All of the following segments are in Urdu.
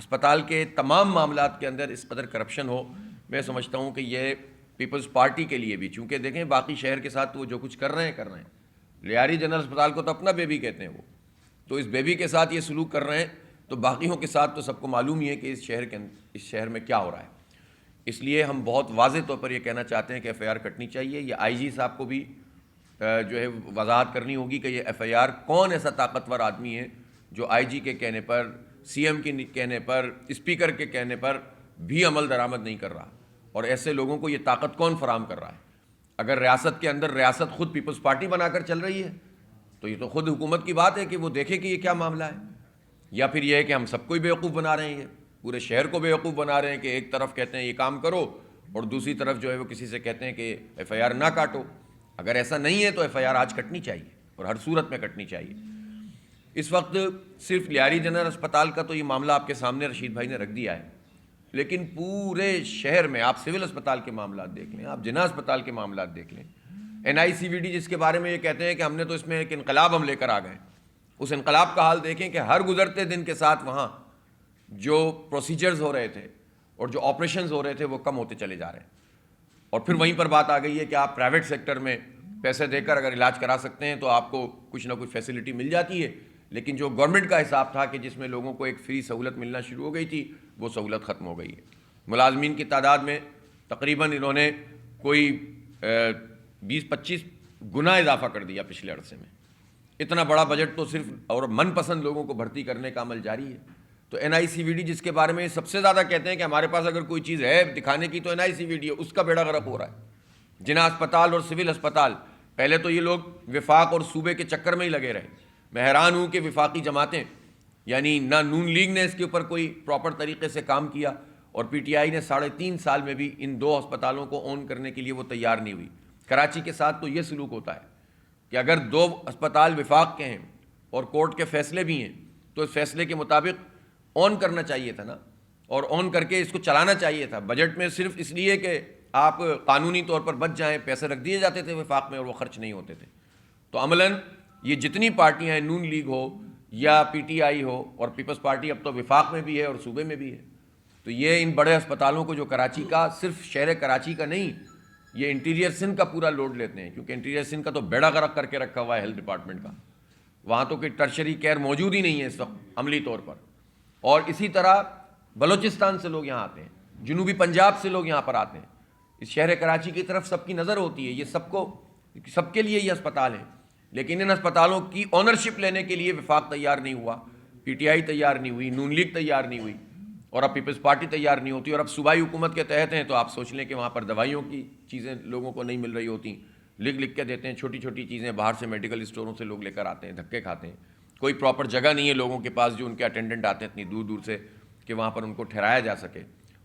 اسپتال کے تمام معاملات کے اندر اس قدر کرپشن ہو، میں سمجھتا ہوں کہ یہ پیپلز پارٹی کے لیے بھی، چونکہ دیکھیں باقی شہر کے ساتھ وہ جو کچھ کر رہے ہیں لیاری جنرل اسپتال کو تو اپنا بیبی کہتے ہیں وہ، تو اس بیبی کے ساتھ یہ سلوک کر رہے ہیں تو باقیوں کے ساتھ تو سب کو معلوم ہی ہے کہ اس شہر میں کیا ہو رہا ہے۔ اس لیے ہم بہت واضح طور پر یہ کہنا چاہتے ہیں کہ ایف آئی آر کٹنی چاہیے۔ یہ آئی جی صاحب کو بھی جو ہے وضاحت کرنی ہوگی کہ یہ ایف آئی آر کون ایسا طاقتور آدمی ہے جو آئی جی کے کہنے پر، سی ایم کے کہنے پر، اسپیکر کے کہنے پر بھی عمل درآمد نہیں کر رہا، اور ایسے لوگوں کو یہ طاقت کون فراہم کر رہا ہے؟ اگر ریاست کے اندر ریاست خود پیپلز پارٹی بنا کر چل رہی ہے تو یہ تو خود حکومت کی بات ہے کہ وہ دیکھے کہ یہ کیا معاملہ ہے، یا پھر یہ ہے کہ ہم سب کو ہی بیوقوف بنا رہے ہیں، یہ پورے شہر کو بیوقوف بنا رہے ہیں کہ ایک طرف کہتے ہیں یہ کام کرو اور دوسری طرف جو ہے وہ کسی سے کہتے ہیں کہ ایف آئی آر نہ کاٹو۔ اگر ایسا نہیں ہے تو ایف آئی آر آج کٹنی چاہیے اور ہر صورت میں کٹنی چاہیے۔ اس وقت صرف لیاری جنرل اسپتال کا تو یہ معاملہ آپ کے سامنے رشید بھائی نے رکھ دیا ہے، لیکن پورے شہر میں آپ سول اسپتال کے معاملات دیکھ لیں، آپ جناح اسپتال کے معاملات دیکھ لیں، این آئی سی وی ڈی جس کے بارے میں یہ کہتے ہیں کہ ہم نے تو اس میں ایک انقلاب ہم لے کر آ گئے، اس انقلاب کا حال دیکھیں کہ ہر گزرتے دن کے ساتھ وہاں جو پروسیجرز ہو رہے تھے اور جو آپریشنز ہو رہے تھے وہ کم ہوتے چلے جا رہے ہیں۔ اور پھر وہیں پر بات آ گئی ہے کہ آپ پرائیویٹ سیکٹر میں پیسے دے کر اگر علاج کرا سکتے ہیں تو آپ کو کچھ نہ کچھ فیسلٹی مل جاتی ہے، لیکن جو گورنمنٹ کا حساب تھا کہ جس میں لوگوں کو ایک فری سہولت ملنا شروع ہو گئی تھی وہ سہولت ختم ہو گئی ہے۔ ملازمین کی تعداد میں تقریباً انہوں نے کوئی 20-25 گنا اضافہ کر دیا پچھلے عرصے میں۔ اتنا بڑا بجٹ تو صرف اور من پسند لوگوں کو بھرتی کرنے کا عمل جاری ہے۔ تو این آئی سی وی ڈی جس کے بارے میں سب سے زیادہ کہتے ہیں کہ ہمارے پاس اگر کوئی چیز ہے دکھانے کی تو این آئی سی وی ڈی ہے، اس کا بیڑا غرق ہو رہا ہے۔ جناح اسپتال اور سول اسپتال، پہلے تو یہ لوگ وفاق اور صوبے کے چکر میں ہی لگے رہے۔ میں حیران ہوں کہ وفاقی جماعتیں، یعنی نہ نون لیگ نے اس کے اوپر کوئی پراپر طریقے سے کام کیا، اور پی ٹی آئی نے 3.5 سال میں بھی ان 2 اسپتالوں کو اون کرنے کے لیے وہ تیار نہیں ہوئی۔ کراچی کے ساتھ تو یہ سلوک ہوتا ہے کہ اگر 2 اسپتال وفاق کے ہیں اور کورٹ کے فیصلے بھی ہیں تو اس فیصلے کے مطابق اون کرنا چاہیے تھا نا، اور اون کر کے اس کو چلانا چاہیے تھا۔ بجٹ میں صرف اس لیے کہ آپ قانونی طور پر بچ جائیں پیسے رکھ دیے جاتے تھے وفاق میں اور وہ خرچ نہیں ہوتے تھے۔ تو عملاً یہ جتنی پارٹیاں ہیں، نون لیگ ہو یا پی ٹی آئی ہو اور پیپلز پارٹی اب تو وفاق میں بھی ہے اور صوبے میں بھی ہے، تو یہ ان بڑے اسپتالوں کو جو کراچی کا، صرف شہر کراچی کا نہیں، یہ انٹیریئر سندھ کا پورا لوڈ لیتے ہیں، کیونکہ انٹیریئر سندھ کا تو بیڑا غرق کر کے رکھا ہوا ہے ہیلتھ ڈپارٹمنٹ کا، وہاں تو کوئی ٹرشری کیئر موجود ہی نہیں ہے اس وقت عملی طور پر۔ اور اسی طرح بلوچستان سے لوگ یہاں آتے ہیں، جنوبی پنجاب سے لوگ یہاں پر آتے ہیں، اس شہر کراچی کی طرف سب کی نظر ہوتی ہے، یہ سب کے لیے یہ اسپتال ہیں، لیکن ان اسپتالوں کی اونرشپ لینے کے لیے وفاق تیار نہیں ہوا، پی ٹی آئی تیار نہیں ہوئی، نون لیگ تیار نہیں ہوئی، اور اب پیپلز پارٹی تیار نہیں ہوتی، اور اب صوبائی حکومت کے تحت ہیں تو آپ سوچ لیں کہ وہاں پر دوائیوں کی چیزیں لوگوں کو نہیں مل رہی ہوتی، لکھ کے دیتے ہیں، چھوٹی چھوٹی چیزیں باہر سے میڈیکل اسٹوروں سے لوگ لے کر آتے ہیں، دھکے کھاتے ہیں، کوئی پراپر جگہ نہیں ہے لوگوں کے پاس جو ان کے اٹینڈنٹ آتے ہیں اتنی دور دور سے کہ وہاں پر ان کو ٹھہرایا جا سکے۔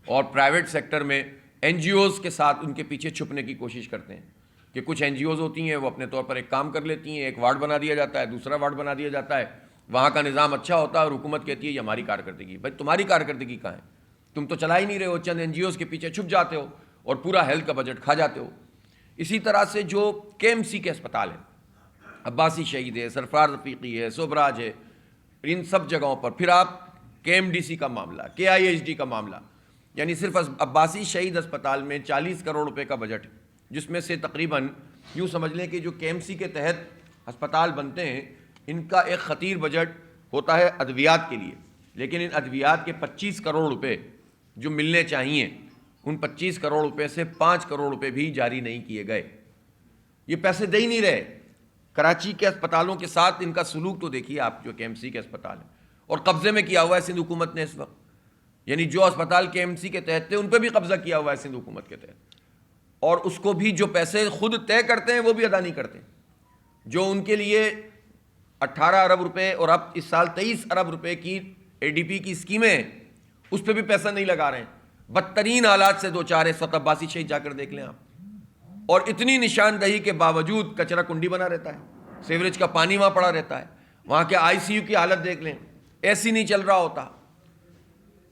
اور پرائیویٹ سیکٹر میں این جی اوز کے ساتھ ان کے پیچھے چھپنے کی کوشش کرتے ہیں کہ کچھ این جی اوز ہوتی ہیں وہ اپنے طور پر ایک کام کر لیتی ہیں، ایک وارڈ بنا دیا جاتا ہے، دوسرا وارڈ بنا دیا جاتا ہے، وہاں کا نظام اچھا ہوتا ہے اور حکومت کہتی ہے یہ ہماری کارکردگی۔ بھائی تمہاری کارکردگی کہاں ہے؟ تم تو چلا ہی نہیں رہے ہو، چند این جی اوز کے پیچھے چھپ جاتے ہو اور پورا ہیلتھ کا بجٹ کھا جاتے ہو۔ اسی طرح سے جو کے ایم سی کے اسپتال ہیں، عباسی شہید ہے، سرفراز رفیقی ہے، صوبراج ہے، ان سب جگہوں پر پھر آپ کے ایم ڈی سی کا معاملہ، کے آئی ایچ ڈی کا معاملہ، یعنی صرف عباسی شہید اسپتال میں 40 کروڑ روپے کا بجٹ ہے، جس میں سے تقریباً یوں سمجھ لیں کہ جو کے ایم سی کے تحت اسپتال بنتے ہیں ان کا ایک خطیر بجٹ ہوتا ہے ادویات کے لیے، لیکن ان ادویات کے 25 کروڑ روپے جو ملنے چاہیے، ان 25 کروڑ روپے سے 5 کروڑ روپے بھی جاری نہیں کیے گئے۔ یہ پیسے دے ہی نہیں رہے۔ کراچی کے اسپتالوں کے ساتھ ان کا سلوک تو دیکھیے آپ، جو کے ایم سی کے اسپتال ہیں، اور قبضے میں کیا ہوا ہے سندھ حکومت نے اس وقت، یعنی جو اسپتال کے ایم سی کے تحت تھے ان پہ بھی قبضہ کیا ہوا ہے سندھ حکومت کے تحت، اور اس کو بھی جو پیسے خود طے کرتے ہیں وہ بھی ادا نہیں کرتے، جو ان کے لیے 18 ارب روپے اور اب اس سال 23 ارب روپے کی اے ڈی پی کی اسکیمیں ہیں، اس پہ بھی پیسہ نہیں لگا رہے ہیں۔ بدترین حالات سے دو چار اس وقت عباسی شہید جا کر دیکھ لیں آپ، اور اتنی نشاندہی کے باوجود کچرا کنڈی بنا رہتا ہے، سیوریج کا پانی وہاں پڑا رہتا ہے، وہاں کے آئی سی یو کی حالت دیکھ لیں، ایسی نہیں چل رہا ہوتا،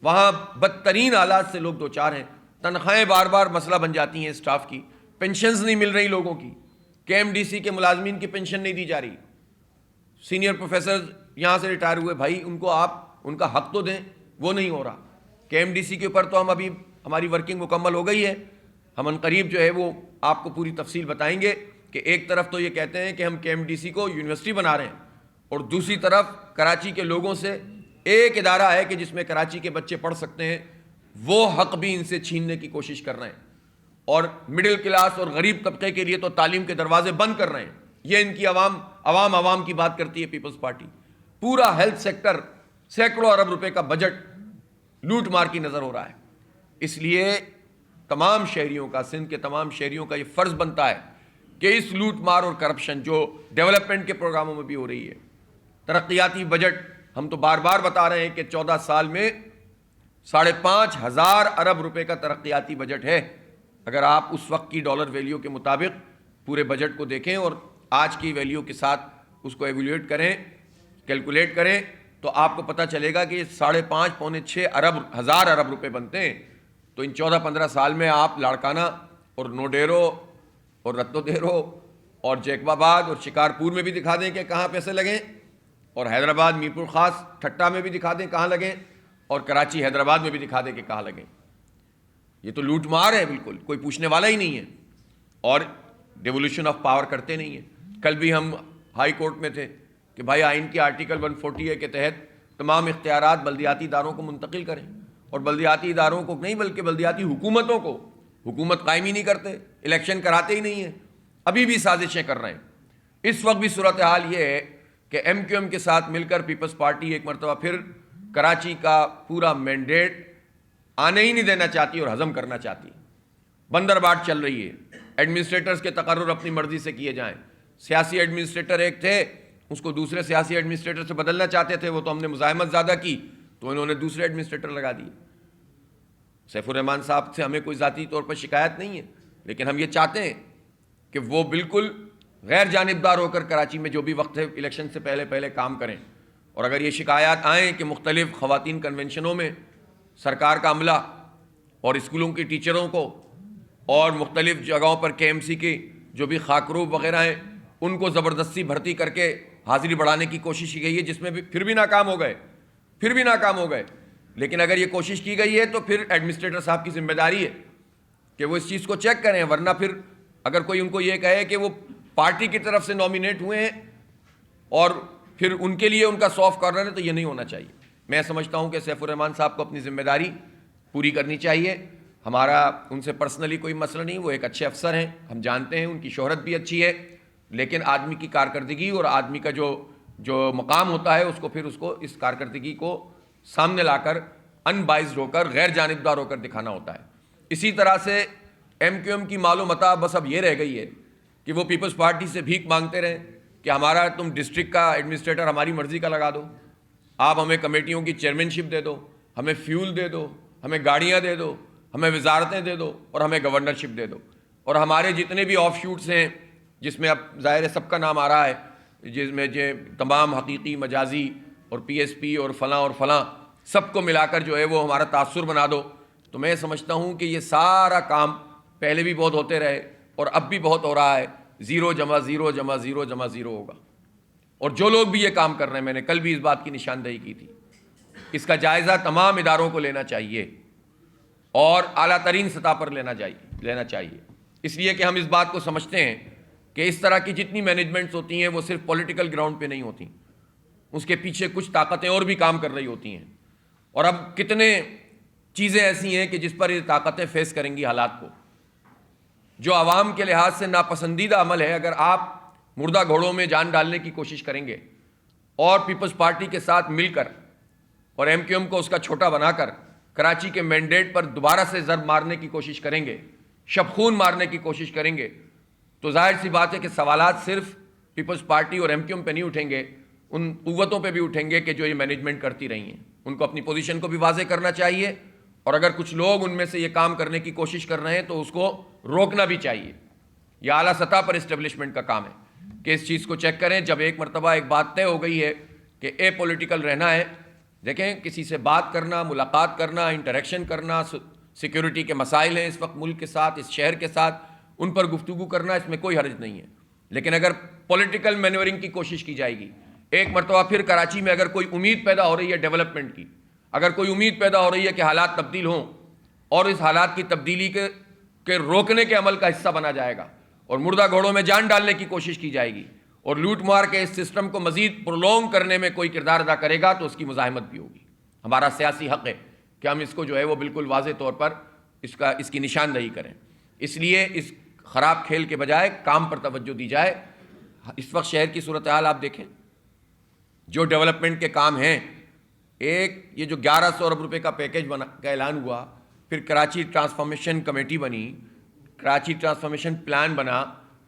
وہاں بدترین حالات سے لوگ دو چار ہیں، تنخواہیں بار بار مسئلہ بن جاتی ہیں اسٹاف کی، پینشنز نہیں مل رہی لوگوں کی، کے ایم ڈی سی کے ملازمین کی پینشن نہیں دی جا رہی، سینئر پروفیسر یہاں سے ریٹائر ہوئے، بھائی ان کو آپ ان کا حق تو دیں، وہ نہیں ہو رہا. KMDC کے اوپر تو ہم ابھی ہماری ورکنگ مکمل ہو گئی ہے. ہم عنقریب جو ہے وہ آپ کو پوری تفصیل بتائیں گے کہ ایک طرف تو یہ کہتے ہیں کہ ہم KMDC کو یونیورسٹی بنا رہے ہیں اور دوسری طرف کراچی کے لوگوں سے ایک ادارہ ہے کہ جس میں کراچی کے بچے پڑھ سکتے ہیں وہ حق بھی ان سے چھیننے کی کوشش کر رہے ہیں اور مڈل کلاس اور غریب طبقے کے لیے تو تعلیم کے دروازے بند کر رہے ہیں. یہ ان کی عوام کی بات کرتی ہے پیپلز پارٹی. پورا ہیلتھ سیکٹر سینکڑوں ارب روپے کا بجٹ لوٹ مار کی نظر ہو رہا ہے. اس لیے تمام شہریوں کا سندھ کے تمام شہریوں کا یہ فرض بنتا ہے کہ اس لوٹ مار اور کرپشن جو ڈیولپمنٹ کے پروگراموں میں بھی ہو رہی ہے, ترقیاتی بجٹ ہم تو بار بار بتا رہے ہیں کہ 14 سال میں 5,500 ارب روپے کا ترقیاتی بجٹ ہے. اگر آپ اس وقت کی ڈالر ویلیو کے مطابق پورے بجٹ کو دیکھیں اور آج کی ویلیو کے ساتھ اس کو ایویلیویٹ کریں, کیلکولیٹ کریں, تو آپ کو پتہ چلے گا کہ 5.5 پونے 6 ہزار ارب روپے بنتے ہیں. تو ان 14-15 سال میں آپ لاڑکانہ اور نوڈیرو اور رتو دیرو اور جیکب آباد اور شکارپور میں بھی دکھا دیں کہ کہاں پیسے لگیں, اور حیدرآباد میرپور خاص ٹھٹا میں بھی دکھا دیں کہاں لگیں, اور کراچی حیدرآباد میں بھی دکھا دیں کہ کہاں لگیں. یہ تو لوٹ مار ہے, بالکل کوئی پوچھنے والا ہی نہیں ہے, اور ڈیولیوشن آف پاور کرتے نہیں ہیں. کل بھی ہم ہائی کورٹ میں تھے کہ بھائی آئین کی آرٹیکل 140 کے تحت تمام اختیارات بلدیاتی اداروں کو منتقل کریں, اور بلدیاتی اداروں کو نہیں بلکہ بلدیاتی حکومتوں کو, حکومت قائم ہی نہیں کرتے, الیکشن کراتے ہی نہیں ہیں, ابھی بھی سازشیں کر رہے ہیں. اس وقت بھی صورتحال یہ ہے کہ MQM کے ساتھ مل کر پیپلز پارٹی ایک مرتبہ پھر کراچی کا پورا مینڈیٹ آنے ہی نہیں دینا چاہتی اور ہضم کرنا چاہتی. بندر باٹ چل رہی ہے, ایڈمنسٹریٹرز کے تقرر اپنی مرضی سے کیے جائیں. سیاسی ایڈمنسٹریٹر ایک تھے, اس کو دوسرے سیاسی ایڈمنسٹریٹر سے بدلنا چاہتے تھے, وہ تو ہم نے مزاحمت زیادہ کی تو انہوں نے دوسرے ایڈمنسٹریٹر لگا دیے. سیف الرحمان صاحب سے ہمیں کوئی ذاتی طور پر شکایت نہیں ہے, لیکن ہم یہ چاہتے ہیں کہ وہ بالکل غیر جانبدار ہو کر کراچی میں جو بھی وقت ہے الیکشن سے پہلے کام کریں. اور اگر یہ شکایات آئیں کہ مختلف خواتین کنونشنوں میں سرکار کا عملہ اور اسکولوں کی ٹیچروں کو اور مختلف جگہوں پر KMC کی جو بھی خاکروب وغیرہ ہیں ان کو زبردستی بھرتی کر کے حاضری بڑھانے کی کوشش کی گئی ہے, جس میں بھی پھر بھی ناکام ہو گئے. لیکن اگر یہ کوشش کی گئی ہے تو پھر ایڈمنسٹریٹر صاحب کی ذمہ داری ہے کہ وہ اس چیز کو چیک کریں, ورنہ پھر اگر کوئی ان کو یہ کہے کہ وہ پارٹی کی طرف سے نامینیٹ ہوئے ہیں اور پھر ان کے لیے ان کا سافٹ کارنر ہے, تو یہ نہیں ہونا چاہیے. میں سمجھتا ہوں کہ سیف الرحمان صاحب کو اپنی ذمہ داری پوری کرنی چاہیے. ہمارا ان سے پرسنلی کوئی مسئلہ نہیں, وہ ایک اچھے افسر ہیں, ہم جانتے ہیں, ان کی شہرت بھی اچھی ہے, لیکن آدمی کی کارکردگی اور آدمی کا جو مقام ہوتا ہے اس کو اس کارکردگی کو سامنے لا کر ان بائزڈ ہو کر غیر جانبدار ہو کر دکھانا ہوتا ہے. اسی طرح سے MQM کی مال و متاع بس اب یہ رہ گئی ہے کہ وہ پیپلز پارٹی سے بھیک مانگتے رہیں کہ ہمارا تم ڈسٹرکٹ کا ایڈمنسٹریٹر ہماری مرضی کا لگا دو, آپ ہمیں کمیٹیوں کی چیئرمین شپ دے دو, ہمیں فیول دے دو, ہمیں گاڑیاں دے دو, ہمیں وزارتیں دے دو اور ہمیں گورنرشپ دے دو. اور ہمارے جتنے بھی آف شوٹس ہیں جس میں اب ظاہر ہے سب کا نام آ رہا ہے, جس میں تمام حقیقی مجازی اور PSP اور فلاں سب کو ملا کر جو ہے وہ ہمارا تاثر بنا دو. تو میں سمجھتا ہوں کہ یہ سارا کام پہلے بھی بہت ہوتے رہے اور اب بھی بہت ہو رہا ہے. 0 جمع 0 جمع 0 جمع 0 ہوگا. اور جو لوگ بھی یہ کام کر رہے ہیں, میں نے کل بھی اس بات کی نشاندہی کی تھی, اس کا جائزہ تمام اداروں کو لینا چاہیے اور اعلیٰ ترین سطح پر لینا چاہیے. اس لیے کہ ہم اس بات کو سمجھتے ہیں کہ اس طرح کی جتنی مینجمنٹس ہوتی ہیں وہ صرف پولیٹیکل گراؤنڈ پہ نہیں ہوتی, اس کے پیچھے کچھ طاقتیں اور بھی کام کر رہی ہوتی ہیں. اور اب کتنے چیزیں ایسی ہیں کہ جس پر یہ طاقتیں فیس کریں گی حالات کو, جو عوام کے لحاظ سے ناپسندیدہ عمل ہے. اگر آپ مردہ گھوڑوں میں جان ڈالنے کی کوشش کریں گے اور پیپلز پارٹی کے ساتھ مل کر اور MQM کو اس کا چھوٹا بنا کر کراچی کے مینڈیٹ پر دوبارہ سے ضرب مارنے کی کوشش کریں گے, شبخون مارنے کی کوشش کریں گے, تو ظاہر سی بات ہے کہ سوالات صرف پیپلز پارٹی اور MQM پہ نہیں اٹھیں گے, ان قوتوں پہ بھی اٹھیں گے کہ جو یہ مینجمنٹ کرتی رہی ہیں. ان کو اپنی پوزیشن کو بھی واضح کرنا چاہیے, اور اگر کچھ لوگ ان میں سے یہ کام کرنے کی کوشش کر رہے ہیں تو اس کو روکنا بھی چاہیے. یہ اعلیٰ سطح پر اسٹیبلشمنٹ کا کام ہے کہ اس چیز کو چیک کریں. جب ایک مرتبہ ایک بات طے ہو گئی ہے کہ اے پولیٹیکل رہنا ہے, دیکھیں کسی سے بات کرنا, ملاقات کرنا, انٹریکشن کرنا, سیکیورٹی کے مسائل ہیں اس وقت ملک کے ساتھ, اس شہر کے ساتھ, ان پر گفتگو کرنا, اس میں کوئی حرج نہیں ہے. لیکن اگر پولیٹیکل مینورنگ کی کوشش کی جائے گی, ایک مرتبہ پھر کراچی میں اگر کوئی امید پیدا ہو رہی ہے ڈیولپمنٹ کی, اگر کوئی امید پیدا ہو رہی ہے کہ حالات تبدیل ہوں اور اس حالات کی تبدیلی کے روکنے کے عمل کا حصہ بنا جائے گا اور مردہ گھوڑوں میں جان ڈالنے کی کوشش کی جائے گی اور لوٹ مار کے اس سسٹم کو مزید پرولونگ کرنے میں کوئی کردار ادا کرے گا تو اس کی مزاحمت بھی ہوگی. ہمارا سیاسی حق ہے کہ ہم اس کو جو ہے وہ بالکل واضح طور پر اس کی نشاندہی کریں. اس لیے اس خراب کھیل کے بجائے کام پر توجہ دی جائے. اس وقت شہر کی صورتحال آپ دیکھیں, جو ڈیولپمنٹ کے کام ہیں, ایک یہ جو 1100 ارب روپے کا پیکیج کا اعلان ہوا, پھر کراچی ٹرانسفارمیشن کمیٹی بنی, کراچی ٹرانسفارمیشن پلان بنا,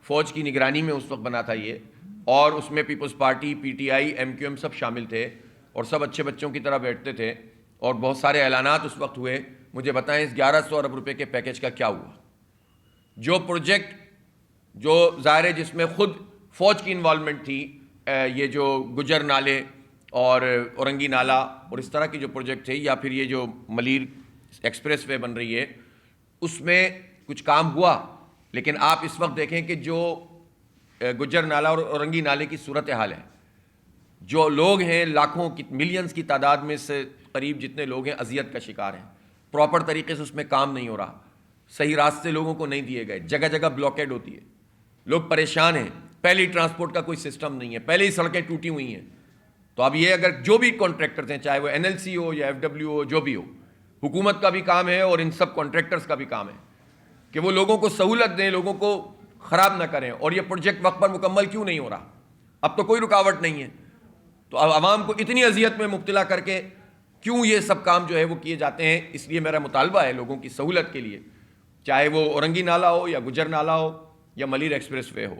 فوج کی نگرانی میں اس وقت بنا تھا یہ, اور اس میں Peoples Party, P T I, M Q M سب شامل تھے اور سب اچھے بچوں کی طرح بیٹھتے تھے اور بہت سارے اعلانات اس وقت ہوئے. مجھے بتائیں اس 1100 ارب روپے کے پیکیج کا کیا ہوا؟ جو پروجیکٹ جو ظاہر ہے جس میں خود فوج کی انوالومنٹ تھی, یہ جو گجر نالے اور اورنگی نالہ اور اس طرح کی جو پروجیکٹ تھے, یا پھر یہ جو ملیر ایکسپریس وے بن رہی ہے, اس میں کچھ کام ہوا. لیکن آپ اس وقت دیکھیں کہ جو گجر نالہ اور اورنگی نالے کی صورتحال ہے, جو لوگ ہیں لاکھوں کی ملینز کی تعداد میں سے قریب جتنے لوگ ہیں اذیت کا شکار ہیں. پراپر طریقے سے اس میں کام نہیں ہو رہا, صحیح راستے لوگوں کو نہیں دیے گئے, جگہ جگہ بلاکیڈ ہوتی ہے, لوگ پریشان ہیں, پہلے ہی ٹرانسپورٹ کا کوئی سسٹم نہیں ہے, پہلے ہی سڑکیں ٹوٹی ہوئی ہیں. تو اب یہ اگر جو بھی کانٹریکٹرز ہیں, چاہے وہ این ایل سی ہو یا ایف ڈبلیو ہو, جو بھی ہو, حکومت کا بھی کام ہے اور ان سب کانٹریکٹرز کا بھی کام ہے کہ وہ لوگوں کو سہولت دیں, لوگوں کو خراب نہ کریں. اور یہ پروجیکٹ وقت پر مکمل کیوں نہیں ہو رہا؟ اب تو کوئی رکاوٹ نہیں ہے, تو اب عوام کو اتنی اذیت میں مبتلا کر کے کیوں یہ سب کام جو ہے وہ کیے جاتے ہیں؟ اس لیے میرا مطالبہ ہے لوگوں کی سہولت کے لیے, چاہے وہ اورنگی نالہ ہو یا گجر نالہ ہو یا ملیر ایکسپریس وے ہو.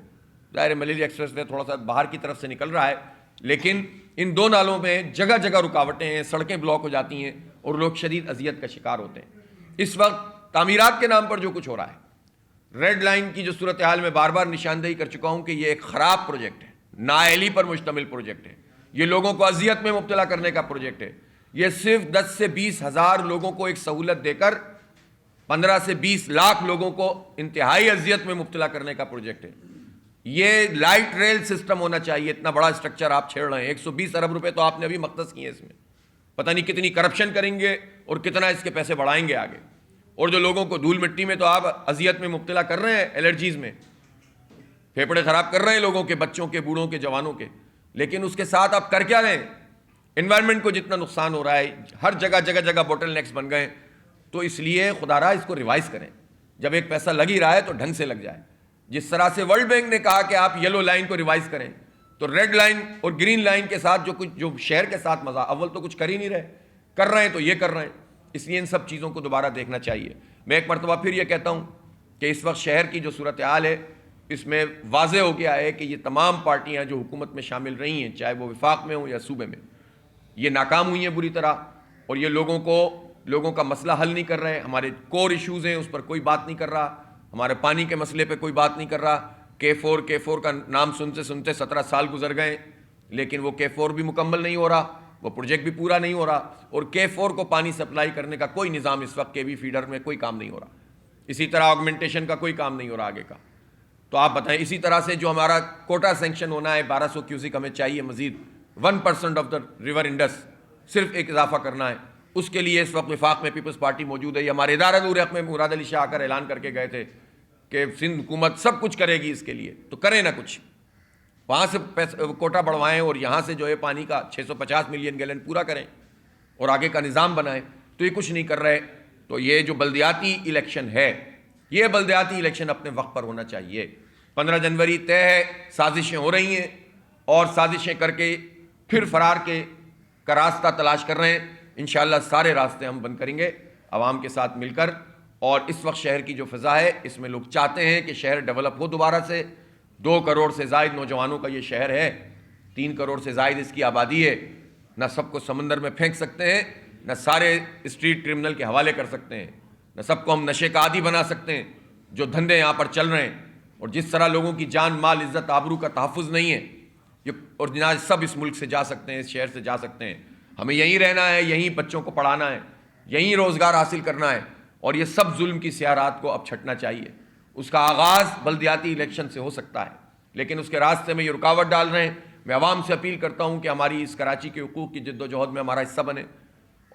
ظاہر ملیر ایکسپریس وے تھوڑا سا باہر کی طرف سے نکل رہا ہے, لیکن ان دو نالوں میں جگہ جگہ رکاوٹیں ہیں, سڑکیں بلاک ہو جاتی ہیں اور لوگ شدید اذیت کا شکار ہوتے ہیں. اس وقت تعمیرات کے نام پر جو کچھ ہو رہا ہے, ریڈ لائن کی جو صورتحال میں بار بار نشاندہی کر چکا ہوں کہ یہ ایک خراب پروجیکٹ ہے, نااہلی پر مشتمل پروجیکٹ ہے, یہ لوگوں کو اذیت میں مبتلا کرنے کا پروجیکٹ ہے. یہ صرف 10 سے 20 ہزار لوگوں کو ایک سہولت دے کر 15 سے 20 لاکھ لوگوں کو انتہائی اذیت میں مبتلا کرنے کا پروجیکٹ ہے. یہ لائٹ ریل سسٹم ہونا چاہیے. اتنا بڑا اسٹرکچر آپ چھیڑ رہے ہیں, 120 ارب روپے تو آپ نے ابھی مختص کیے, اس میں پتہ نہیں کتنی کرپشن کریں گے اور کتنا اس کے پیسے بڑھائیں گے آگے. اور جو لوگوں کو دھول مٹی میں تو آپ اذیت میں مبتلا کر رہے ہیں, الرجیز میں, پھیپھڑے خراب کر رہے ہیں لوگوں کے, بچوں کے, بوڑھوں کے, جوانوں کے. لیکن اس کے ساتھ آپ کر کیا رہے ہیں؟ انوائرمنٹ کو جتنا نقصان ہو رہا ہے, ہر جگہ جگہ جگہ بوٹل نیکس بن گئے. تو اس لیے خدا را اس کو ریوائز کریں. جب ایک پیسہ لگ ہی رہا ہے تو ڈھنگ سے لگ جائے. جس طرح سے ورلڈ بینک نے کہا کہ آپ یلو لائن کو ریوائز کریں, تو ریڈ لائن اور گرین لائن کے ساتھ جو شہر کے ساتھ مزہ, اول تو کچھ کر ہی نہیں رہے, کر رہے ہیں تو یہ کر رہے ہیں. اس لیے ان سب چیزوں کو دوبارہ دیکھنا چاہیے. میں ایک مرتبہ پھر یہ کہتا ہوں کہ اس وقت شہر کی جو صورتحال ہے, اس میں واضح ہو گیا ہے کہ یہ تمام پارٹیاں جو حکومت میں شامل رہی ہیں, چاہے وہ وفاق میں ہوں یا صوبے میں, یہ ناکام ہوئی ہیں بری طرح, اور یہ لوگوں کا مسئلہ حل نہیں کر رہے. ہمارے کور ایشوز ہیں, اس پر کوئی بات نہیں کر رہا. ہمارے پانی کے مسئلے پہ کوئی بات نہیں کر رہا. K4 کا نام سنتے سنتے 17 سال گزر گئے, لیکن وہ K4 بھی مکمل نہیں ہو رہا, وہ پروجیکٹ بھی پورا نہیں ہو رہا, اور K4 کو پانی سپلائی کرنے کا کوئی نظام اس وقت KV فیڈر میں کوئی کام نہیں ہو رہا. اسی طرح آگمنٹیشن کا کوئی کام نہیں ہو رہا آگے کا. تو آپ بتائیں, اسی طرح سے جو ہمارا کوٹا سینکشن ہونا ہے 1200 کیوسک ہمیں چاہیے مزید, 1% آف دا ریور انڈس صرف ایک اضافہ کرنا ہے. اس کے لیے اس وقت وفاق میں پیپلز پارٹی موجود ہے. یہ ہمارے ادارہ نور حق میں مراد علی شاہ آ کر اعلان کر کے گئے تھے کہ سندھ حکومت سب کچھ کرے گی اس کے لیے, تو کریں نہ کچھ, وہاں سے کوٹا بڑھوائیں اور یہاں سے جو ہے پانی کا 650 ملین گیلن پورا کریں اور آگے کا نظام بنائیں. تو یہ کچھ نہیں کر رہے. تو یہ جو بلدیاتی الیکشن ہے, یہ بلدیاتی الیکشن اپنے وقت پر ہونا چاہیے. 15 جنوری طے ہے, سازشیں ہو رہی ہیں اور سازشیں کر کے پھر فرار کا راستہ تلاش کر رہے ہیں. انشاءاللہ سارے راستے ہم بند کریں گے عوام کے ساتھ مل کر. اور اس وقت شہر کی جو فضا ہے, اس میں لوگ چاہتے ہیں کہ شہر ڈیولپ ہو دوبارہ سے. 2 کروڑ سے زائد نوجوانوں کا یہ شہر ہے, 3 کروڑ سے زائد اس کی آبادی ہے. نہ سب کو سمندر میں پھینک سکتے ہیں, نہ سارے اسٹریٹ کرمنل کے حوالے کر سکتے ہیں, نہ سب کو ہم نشے کا عادی بنا سکتے ہیں جو دھندے یہاں پر چل رہے ہیں. اور جس طرح لوگوں کی جان, مال, عزت, آبرو کا تحفظ نہیں ہے, اور جناب سب اس ملک سے جا سکتے ہیں, اس شہر سے جا سکتے ہیں. ہمیں یہیں رہنا ہے, یہیں بچوں کو پڑھانا ہے, یہیں روزگار حاصل کرنا ہے. اور یہ سب ظلم کی سیارات کو اب چھٹنا چاہیے. اس کا آغاز بلدیاتی الیکشن سے ہو سکتا ہے, لیکن اس کے راستے میں یہ رکاوٹ ڈال رہے ہیں. میں عوام سے اپیل کرتا ہوں کہ ہماری اس کراچی کے حقوق کی جد و جہد میں ہمارا حصہ بنے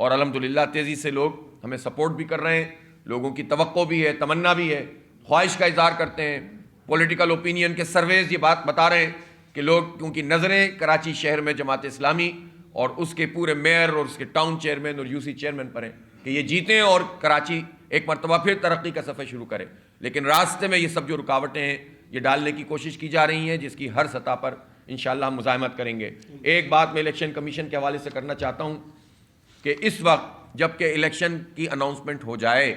اور الحمدللہ تیزی سے لوگ ہمیں سپورٹ بھی کر رہے ہیں، لوگوں کی توقع بھی ہے، تمنا بھی ہے، خواہش کا اظہار کرتے ہیں. پولیٹیکل اوپینین کے سرویز یہ بات بتا رہے ہیں کہ لوگ کیونکہ نظریں کراچی شہر میں جماعت اسلامی اور اس کے پورے میئر اور اس کے ٹاؤن چیئرمین اور UC چیئرمین پر ہیں کہ یہ جیتیں اور کراچی ایک مرتبہ پھر ترقی کا سفر شروع کرے. لیکن راستے میں یہ سب جو رکاوٹیں ہیں یہ ڈالنے کی کوشش کی جا رہی ہیں، جس کی ہر سطح پر انشاءاللہ ہم مزاحمت کریں گے. ایک بات میں الیکشن کمیشن کے حوالے سے کرنا چاہتا ہوں کہ اس وقت جب کہ الیکشن کی اناؤنسمنٹ ہو جائے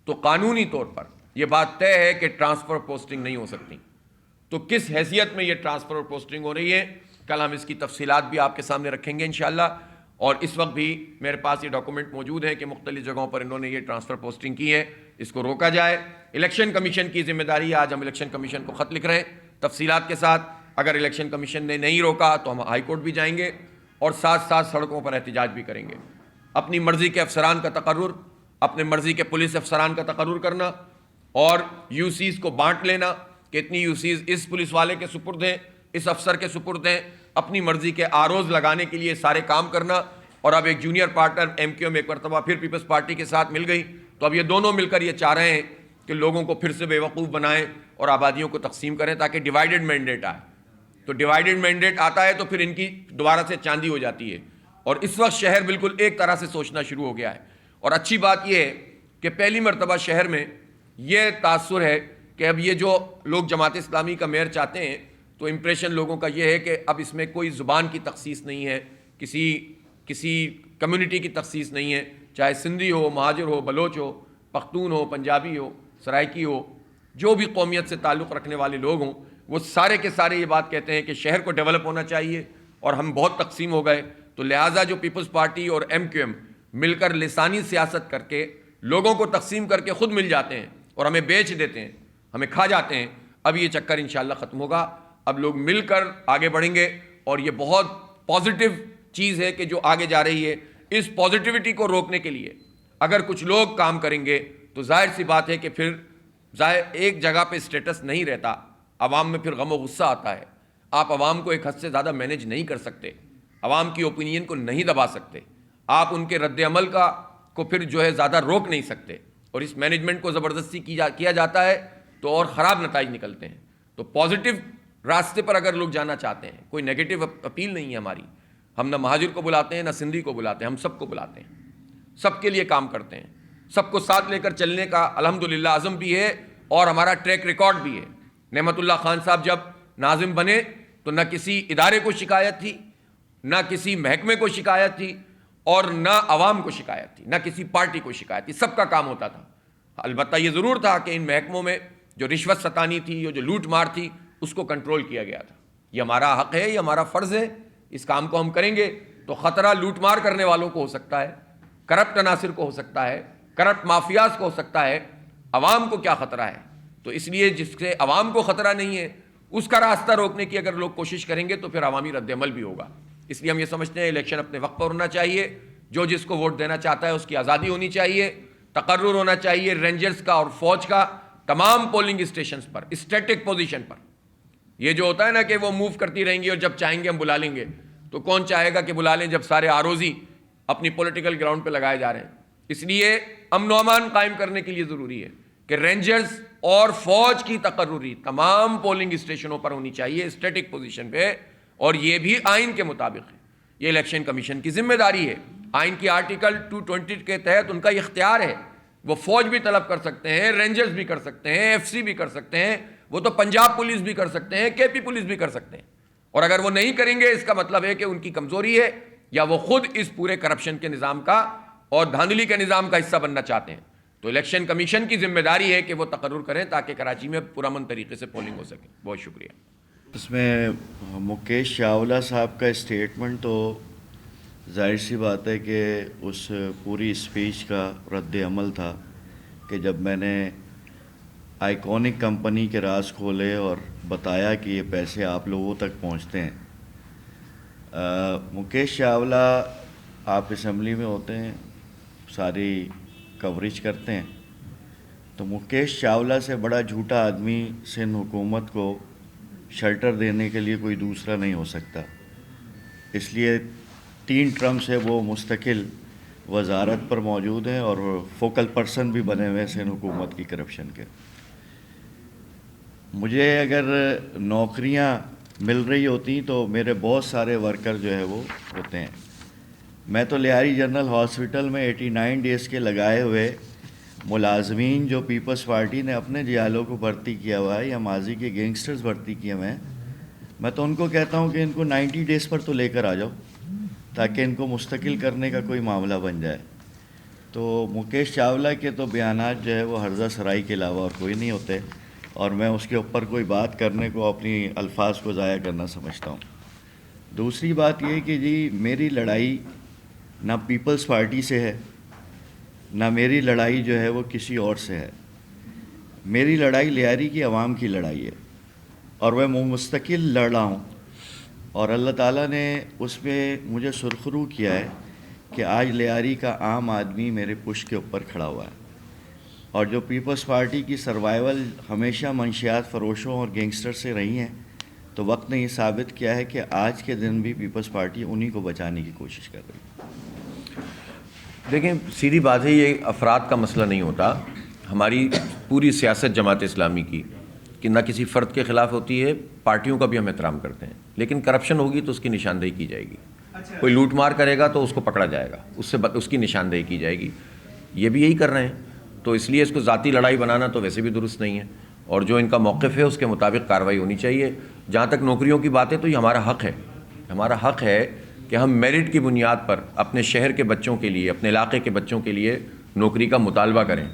تو قانونی طور پر یہ بات طے ہے کہ ٹرانسفر پوسٹنگ نہیں ہو سکتی. تو کس حیثیت میں یہ ٹرانسفر اور پوسٹنگ ہو رہی ہے، کل ہم اس کی تفصیلات بھی آپ کے سامنے رکھیں گے انشاءاللہ. اور اس وقت بھی میرے پاس یہ ڈاکومنٹ موجود ہے کہ مختلف جگہوں پر انہوں نے یہ ٹرانسفر پوسٹنگ کی ہے، اس کو روکا جائے. الیکشن کمیشن کی ذمہ داری ہے. آج ہم الیکشن کمیشن کو خط لکھ رہے ہیں تفصیلات کے ساتھ. اگر الیکشن کمیشن نے نہیں روکا تو ہم ہائی کورٹ بھی جائیں گے اور ساتھ ساتھ سڑکوں پر احتجاج بھی کریں گے. اپنی مرضی کے افسران کا تقرر، اپنے مرضی کے پولیس افسران کا تقرر کرنا اور UCs کو بانٹ لینا کہ اتنی UCs اس پولیس والے کے سپرد ہیں، اس افسر کے سپرد ہیں، اپنی مرضی کے ROs لگانے کے لیے سارے کام کرنا. اور اب ایک جونیئر پارٹنر MQM ایک مرتبہ پھر پیپلز پارٹی کے ساتھ مل گئی، تو اب یہ دونوں مل کر یہ چاہ رہے ہیں کہ لوگوں کو پھر سے بے وقوف بنائیں اور آبادیوں کو تقسیم کریں تاکہ ڈیوائیڈڈ مینڈیٹ آئے. تو ڈیوائیڈڈ مینڈیٹ آتا ہے تو پھر ان کی دوبارہ سے چاندی ہو جاتی ہے. اور اس وقت شہر بالکل ایک طرح سے سوچنا شروع ہو گیا ہے. اور اچھی بات یہ ہے کہ پہلی مرتبہ شہر میں یہ تاثر ہے کہ اب یہ جو لوگ جماعت اسلامی کا میئر چاہتے ہیں تو امپریشن لوگوں کا یہ ہے کہ اب اس میں کوئی زبان کی تخصیص نہیں ہے، کسی کمیونٹی کی تخصیص نہیں ہے، چاہے سندھی ہو، مہاجر ہو، بلوچ ہو، پختون ہو، پنجابی ہو، سرائکی ہو، جو بھی قومیت سے تعلق رکھنے والے لوگ ہوں وہ سارے کے سارے یہ بات کہتے ہیں کہ شہر کو ڈیولپ ہونا چاہیے. اور ہم بہت تقسیم ہو گئے، تو لہٰذا جو پیپلز پارٹی اور MQM مل کر لسانی سیاست کر کے لوگوں کو تقسیم کر کے خود مل جاتے ہیں اور ہمیں بیچ دیتے ہیں، ہمیں کھا جاتے ہیں. اب یہ چکر انشاءاللہ ختم ہوگا. اب لوگ مل کر آگے بڑھیں گے اور یہ بہت پازیٹیو چیز ہے کہ جو آگے جا رہی ہے. اس پازیٹیوٹی کو روکنے کے لیے اگر کچھ لوگ کام کریں گے تو ظاہر سی بات ہے کہ پھر ایک جگہ پہ اسٹیٹس نہیں رہتا، عوام میں پھر غم و غصہ آتا ہے. آپ عوام کو ایک حد سے زیادہ مینیج نہیں کر سکتے، عوام کی اوپینین کو نہیں دبا سکتے، آپ ان کے رد عمل کو پھر جو ہے زیادہ روک نہیں سکتے. اور اس مینجمنٹ کو زبردستی کیا جاتا ہے تو اور خراب نتائج نکلتے ہیں. تو پازیٹیو راستے پر اگر لوگ جانا چاہتے ہیں، کوئی نیگیٹو اپیل نہیں ہے ہماری. ہم نہ مہاجر کو بلاتے ہیں نہ سندھی کو بلاتے ہیں، ہم سب کو بلاتے ہیں، سب کے لیے کام کرتے ہیں، سب کو ساتھ لے کر چلنے کا الحمدللہ عزم بھی ہے اور ہمارا ٹریک ریکارڈ بھی ہے. نعمت اللہ خان صاحب جب ناظم بنے تو نہ کسی ادارے کو شکایت تھی، نہ کسی محکمے کو شکایت تھی اور نہ عوام کو شکایت تھی، نہ کسی پارٹی کو شکایت تھی. سب کا کام ہوتا تھا. البتہ یہ ضرور تھا کہ ان محکموں میں جو رشوت ستانی تھی، جو لوٹ مار تھی، اس کو کنٹرول کیا گیا تھا. یہ ہمارا حق ہے، یہ ہمارا فرض ہے. اس کام کو ہم کریں گے تو خطرہ لوٹ مار کرنے والوں کو ہو سکتا ہے، کرپٹ عناصر کو ہو سکتا ہے، کرپٹ مافیاز کو ہو سکتا ہے. عوام کو کیا خطرہ ہے؟ تو اس لیے جس سے عوام کو خطرہ نہیں ہے اس کا راستہ روکنے کی اگر لوگ کوشش کریں گے تو پھر عوامی رد عمل بھی ہوگا. اس لیے ہم یہ سمجھتے ہیں الیکشن اپنے وقت پر ہونا چاہیے. جو جس کو ووٹ دینا چاہتا ہے اس کی آزادی ہونی چاہیے. تقرر ہونا چاہیے رینجرز کا اور فوج کا تمام پولنگ اسٹیشنز پر اسٹیٹک پوزیشن پر. یہ جو ہوتا ہے نا کہ وہ موو کرتی رہیں گی اور جب چاہیں گے ہم بلا لیں گے، تو کون چاہے گا کہ بلا لیں جب سارے آروزی اپنی پولیٹیکل گراؤنڈ پہ لگائے جا رہے ہیں. اس لیے امن و امان قائم کرنے کے لیے ضروری ہے کہ رینجرز اور فوج کی تقرری تمام پولنگ اسٹیشنوں پر ہونی چاہیے اسٹیٹک پوزیشن پہ. اور یہ بھی آئین کے مطابق ہے، یہ الیکشن کمیشن کی ذمہ داری ہے. آئین کی آرٹیکل 220 کے تحت ان کا یہ اختیار ہے، وہ فوج بھی طلب کر سکتے ہیں، رینجرز بھی کر سکتے ہیں، FC بھی کر سکتے ہیں، وہ تو پنجاب پولیس بھی کر سکتے ہیں، KP پولیس بھی کر سکتے ہیں. اور اگر وہ نہیں کریں گے اس کا مطلب ہے کہ ان کی کمزوری ہے یا وہ خود اس پورے کرپشن کے نظام کا اور دھاندلی کے نظام کا حصہ بننا چاہتے ہیں. تو الیکشن کمیشن کی ذمہ داری ہے کہ وہ تقرر کریں تاکہ کراچی میں پرامن طریقے سے پولنگ ہو سکے. بہت شکریہ. اس میں مکیش چاولہ صاحب کا اسٹیٹمنٹ تو ظاہر سی بات ہے کہ اس پوری اسپیچ کا رد عمل تھا کہ جب میں نے آئیکونک کمپنی کے راز کھولے اور بتایا کہ یہ پیسے آپ لوگوں تک پہنچتے ہیں. مکیش چاولہ آپ اسمبلی میں ہوتے ہیں، ساری کوریج کرتے ہیں، تو مکیش چاولہ سے بڑا جھوٹا آدمی سندھ حکومت کو شیلٹر دینے کے لیے کوئی دوسرا نہیں ہو سکتا. اس لیے 3 ٹرم سے وہ مستقل وزارت پر موجود ہیں اور فوکل پرسن بھی بنے ہوئے ہیں سندھ حکومت کی کرپشن کے. مجھے اگر نوکریاں مل رہی ہوتی تو میرے بہت سارے ورکر جو ہے وہ ہوتے ہیں. میں تو لیاری جنرل ہاسپٹل میں 89 ڈیز کے لگائے ہوئے ملازمین جو پیپلز پارٹی نے اپنے جیالوں کو بھرتی کیا ہوا ہے یا ماضی کے گینگسٹرز بھرتی کیے ہوئے ہیں, میں تو ان کو کہتا ہوں کہ ان کو 90 ڈیز پر تو لے کر آ جاؤ تاکہ ان کو مستقل کرنے کا کوئی معاملہ بن جائے. تو مکیش چاولہ کے تو بیانات جو ہے وہ ہرزہ سرائی کے علاوہ اور کوئی نہیں ہوتے, اور میں اس کے اوپر کوئی بات کرنے کو اپنی الفاظ کو ضائع کرنا سمجھتا ہوں. دوسری بات یہ کہ جی میری لڑائی نہ پیپلز پارٹی سے ہے, نہ میری لڑائی جو ہے وہ کسی اور سے ہے. میری لڑائی لیاری کی عوام کی لڑائی ہے اور میں مستقل لڑ رہا ہوں, اور اللہ تعالیٰ نے اس میں مجھے سرخرو کیا ہے کہ آج لیاری کا عام آدمی میرے پشت کے اوپر کھڑا ہوا ہے. اور جو پیپلز پارٹی کی سروائیول ہمیشہ منشیات فروشوں اور گینگسٹر سے رہی ہیں, تو وقت نے یہ ثابت کیا ہے کہ آج کے دن بھی پیپلز پارٹی انہی کو بچانے کی کوشش کر رہی ہے. دیکھیں سیدھی بات ہے, یہ افراد کا مسئلہ نہیں ہوتا. ہماری پوری سیاست جماعت اسلامی کی کہ نہ کسی فرد کے خلاف ہوتی ہے, پارٹیوں کا بھی ہم احترام کرتے ہیں, لیکن کرپشن ہوگی تو اس کی نشاندہی کی جائے گی. کوئی لوٹ مار کرے گا تو اس کو پکڑا جائے گا, اس کی نشاندہی کی جائے گی. یہ بھی یہی کر رہے ہیں, تو اس لیے اس کو ذاتی لڑائی بنانا تو ویسے بھی درست نہیں ہے, اور جو ان کا موقف ہے اس کے مطابق کارروائی ہونی چاہیے. جہاں تک نوکریوں کی بات ہے تو یہ ہمارا حق ہے, ہمارا حق ہے کہ ہم میرٹ کی بنیاد پر اپنے شہر کے بچوں کے لیے, اپنے علاقے کے بچوں کے لیے نوکری کا مطالبہ کریں,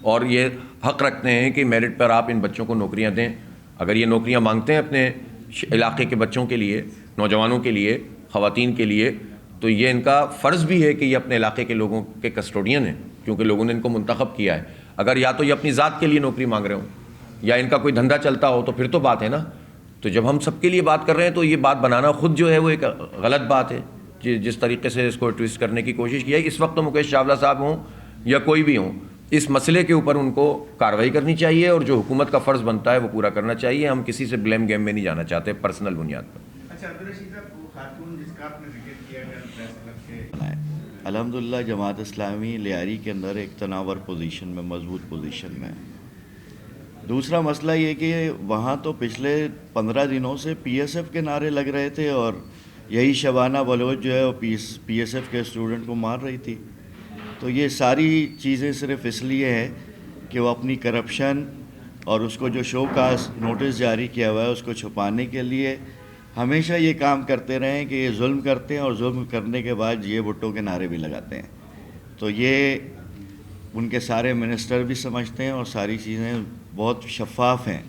اور یہ حق رکھتے ہیں کہ میرٹ پر آپ ان بچوں کو نوکریاں دیں. اگر یہ نوکریاں مانگتے ہیں اپنے علاقے کے بچوں کے لیے, نوجوانوں کے لیے, خواتین کے لیے, تو یہ ان کا فرض بھی ہے کہ یہ اپنے علاقے کے لوگوں کے کسٹوڈین ہیں, کیونکہ لوگوں نے ان کو منتخب کیا ہے. اگر یا تو یہ اپنی ذات کے لیے نوکری مانگ رہے ہوں یا ان کا کوئی دھندا چلتا ہو تو پھر تو بات ہے نا. تو جب ہم سب کے لیے بات کر رہے ہیں تو یہ بات بنانا خود جو ہے وہ ایک غلط بات ہے. جس طریقے سے اس کو ٹویسٹ کرنے کی کوشش کی ہے, اس وقت تو مکیش چاولہ صاحب ہوں یا کوئی بھی ہوں, اس مسئلے کے اوپر ان کو کارروائی کرنی چاہیے, اور جو حکومت کا فرض بنتا ہے وہ پورا کرنا چاہیے. ہم کسی سے بلیم گیم میں نہیں جانا چاہتے پرسنل بنیاد پر. اچھا عبدالرشید صاحب, وہ خاتون جس کا آپ نے ذکر کیا ہے فیصلہ کے الحمدللہ جماعت اسلامی لیاری کے اندر ایک تناور پوزیشن میں, مضبوط پوزیشن میں. دوسرا مسئلہ یہ کہ وہاں تو پچھلے 15 دنوں سے پی ایس ایف کے نعرے لگ رہے تھے, اور یہی شبانہ بلوچ جو ہے وہ پی ایس ایف کے اسٹوڈنٹ کو مار رہی تھی. تو یہ ساری چیزیں صرف اس لیے ہیں کہ وہ اپنی کرپشن اور اس کو جو شو کاز نوٹس جاری کیا ہوا ہے اس کو چھپانے کے لیے ہمیشہ یہ کام کرتے رہے کہ یہ ظلم کرتے ہیں, اور ظلم کرنے کے بعد یہ بھٹو کے نعرے بھی لگاتے ہیں. تو یہ ان کے سارے منسٹر بھی سمجھتے ہیں اور ساری چیزیں بہت شفاف ہیں.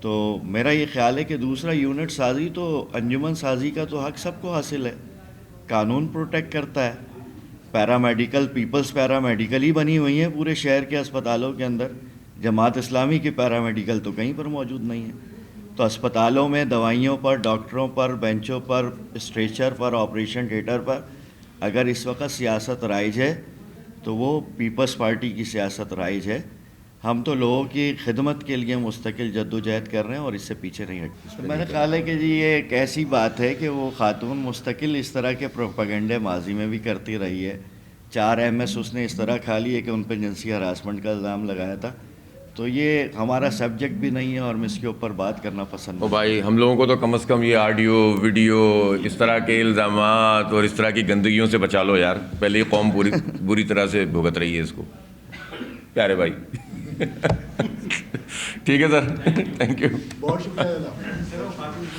تو میرا یہ خیال ہے کہ دوسرا یونٹ سازی تو انجمن سازی کا تو حق سب کو حاصل ہے, قانون پروٹیکٹ کرتا ہے. پیرامیڈیکل پیپلز پیرامیڈیکل ہی بنی ہوئی ہیں پورے شہر کے اسپتالوں کے اندر, جماعت اسلامی کے پیرامیڈیکل تو کہیں پر موجود نہیں ہیں. تو اسپتالوں میں دوائیوں پر, ڈاکٹروں پر, بینچوں پر, اسٹریچر پر, آپریشن تھیٹر پر اگر اس وقت سیاست رائج ہے تو وہ پیپلز پارٹی کی سیاست رائج ہے. ہم تو لوگوں کی خدمت کے لیے مستقل جدوجہد کر رہے ہیں اور اس سے پیچھے نہیں ہٹتے. میرا خیال ہے کہ جی یہ ایک ایسی بات ہے کہ وہ خاتون مستقل اس طرح کے پروپیگنڈے ماضی میں بھی کرتی رہی ہے. 4 MS اس نے اس طرح کھا لیے کہ ان پہ جنسی ہراسمنٹ کا الزام لگایا تھا. تو یہ ہمارا سبجیکٹ بھی نہیں ہے اور میں اس کے اوپر بات کرنا پسند او بھائی, ہم لوگوں کو تو کم از کم یہ آڈیو ویڈیو اس طرح کے الزامات اور اس طرح کی گندگیوں سے بچا لو یار. پہلے یہ قوم بری طرح سے بھگت رہی ہے اس کو. پیارے بھائی ٹھیک ہے سر, تھینک یو. بہت شکریہ.